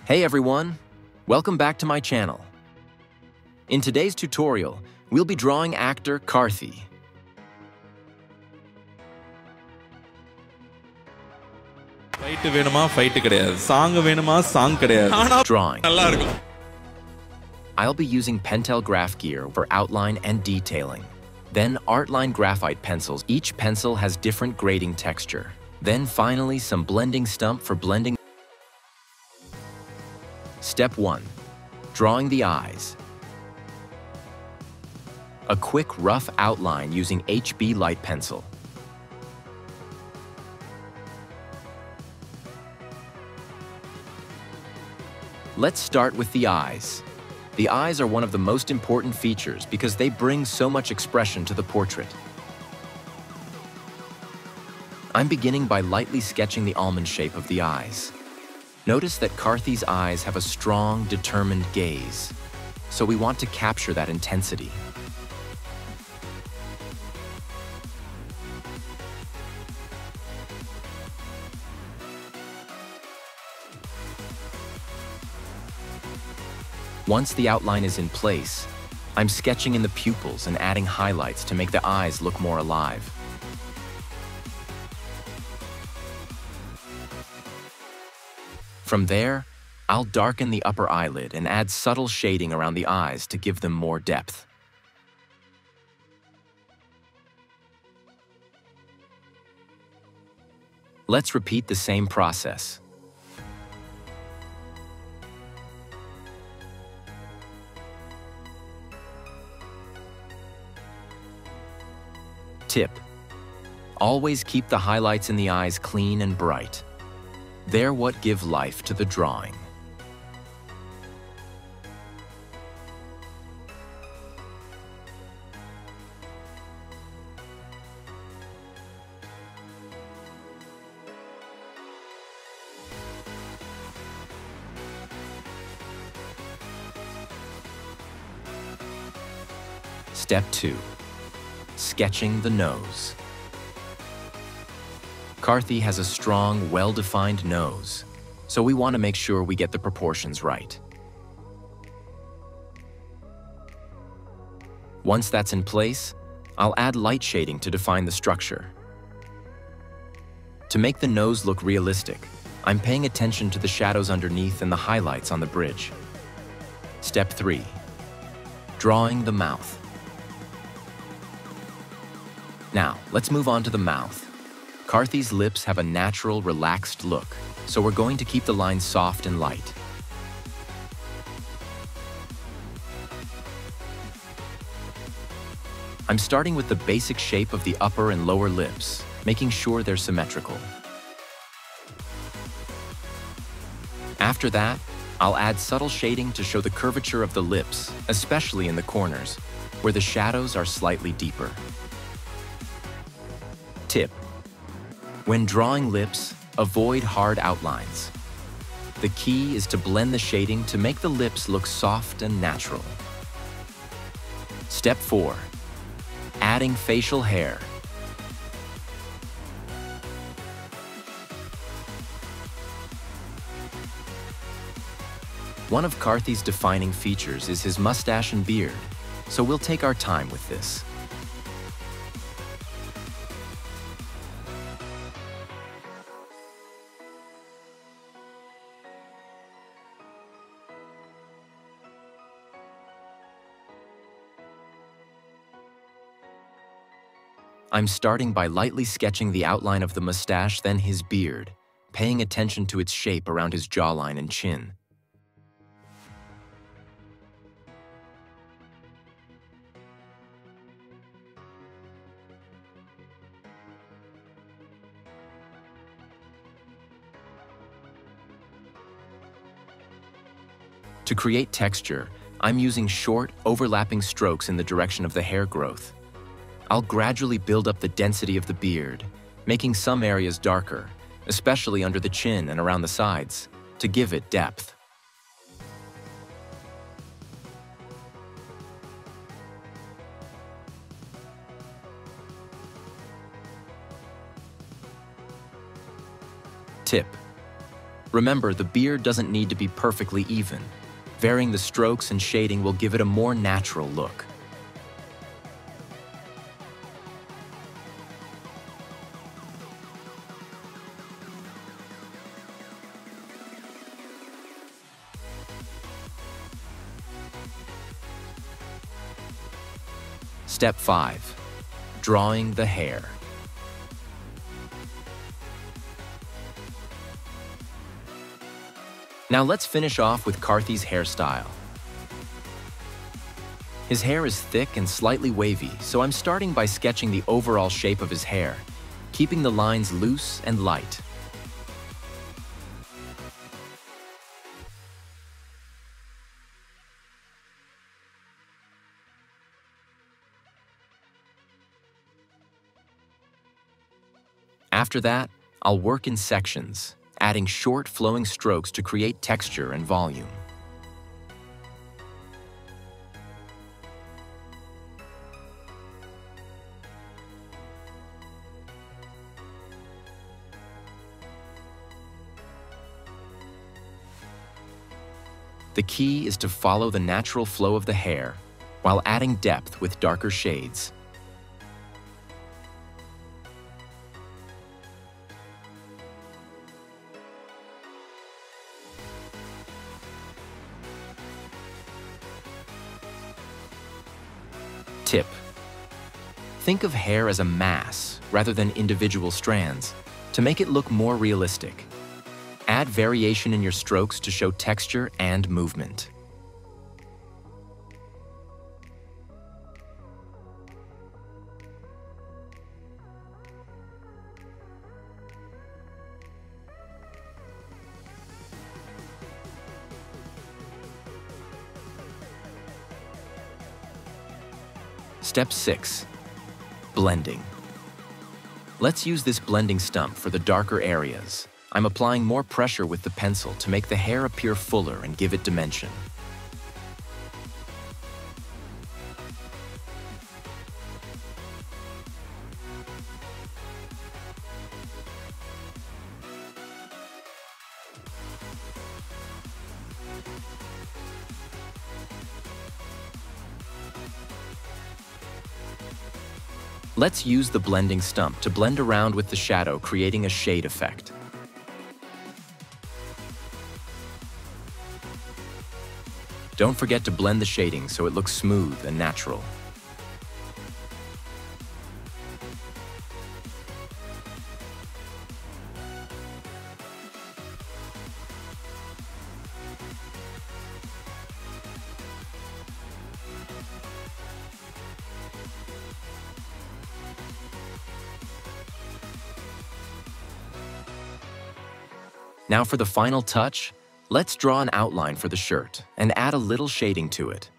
Hey everyone, welcome back to my channel. In today's tutorial, we'll be drawing actor Karthi. Fight வேணுமா fight கிடையாது. Song வேணுமா song கிடையாது. Drawing. நல்லா இருக்கும். I'll be using Pentel graph gear for outline and detailing. Then Artline graphite pencils. Each pencil has different grading texture. Then finally some blending stump for blending. Step 1. Drawing the eyes. A quick rough outline using HB light pencil. Let's start with the eyes. The eyes are one of the most important features because they bring so much expression to the portrait. I'm beginning by lightly sketching the almond shape of the eyes. Notice that Karthi's eyes have a strong, determined gaze, so we want to capture that intensity. Once the outline is in place, I'm sketching in the pupils and adding highlights to make the eyes look more alive. From there, I'll darken the upper eyelid and add subtle shading around the eyes to give them more depth. Let's repeat the same process. Tip: always keep the highlights in the eyes clean and bright. They're what give life to the drawing. Step 2. Sketching the nose. Karthi has a strong, well-defined nose, so we want to make sure we get the proportions right. Once that's in place, I'll add light shading to define the structure. To make the nose look realistic, I'm paying attention to the shadows underneath and the highlights on the bridge. Step 3. Drawing the mouth. Now, let's move on to the mouth. Karthi's lips have a natural, relaxed look, so we're going to keep the lines soft and light. I'm starting with the basic shape of the upper and lower lips, making sure they're symmetrical. After that, I'll add subtle shading to show the curvature of the lips, especially in the corners, where the shadows are slightly deeper. Tip: when drawing lips, avoid hard outlines. The key is to blend the shading to make the lips look soft and natural. Step 4. Adding facial hair. One of Karthi's defining features is his mustache and beard, so we'll take our time with this. I'm starting by lightly sketching the outline of the mustache, then his beard, paying attention to its shape around his jawline and chin. To create texture, I'm using short, overlapping strokes in the direction of the hair growth. I'll gradually build up the density of the beard, making some areas darker, especially under the chin and around the sides, to give it depth. Tip: Remember, the beard doesn't need to be perfectly even. Varying the strokes and shading will give it a more natural look. Step 5. Drawing the hair. Now let's finish off with Karthi's hairstyle. His hair is thick and slightly wavy, so I'm starting by sketching the overall shape of his hair, keeping the lines loose and light. After that, I'll work in sections, adding short flowing strokes to create texture and volume. The key is to follow the natural flow of the hair while adding depth with darker shades. Tip: think of hair as a mass rather than individual strands to make it look more realistic. Add variation in your strokes to show texture and movement. Step 6. Blending. Let's use this blending stump for the darker areas. I'm applying more pressure with the pencil to make the hair appear fuller and give it dimension. Let's use the blending stump to blend around with the shadow, creating a shade effect. Don't forget to blend the shading so it looks smooth and natural. Now for the final touch, let's draw an outline for the shirt and add a little shading to it.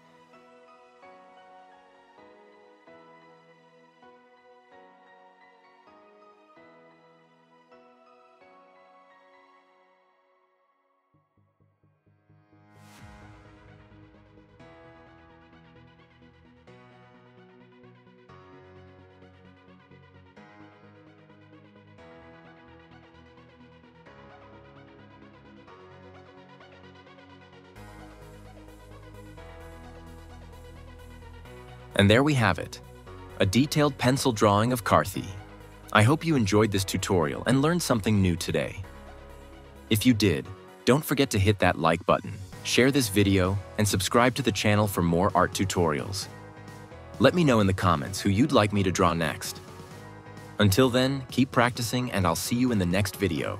And there we have it, a detailed pencil drawing of Karthi. I hope you enjoyed this tutorial and learned something new today. If you did, don't forget to hit that like button, share this video, and subscribe to the channel for more art tutorials. Let me know in the comments who you'd like me to draw next. Until then, keep practicing and I'll see you in the next video.